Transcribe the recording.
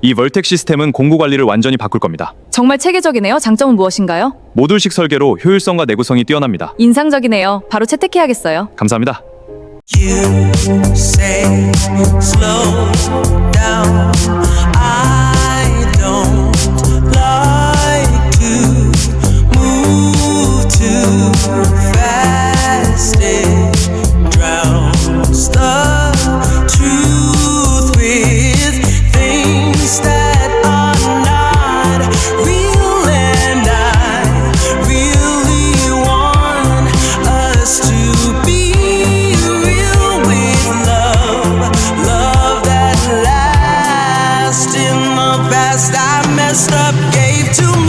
이 vertex 시스템은 공구 관리를 완전히 바꿀 겁니다. 정말 체계적이네요. 장점은 무엇인가요? 모듈식 설계로 효율성과 내구성이 뛰어납니다. 인상적이네요. 바로 채택해야겠어요. 감사합니다. You say slow down. I don't like to move too fast. It drowns the truth with things that are not real, and I really want us to be real with love, love that lasts. In the past I messed up, gave too much.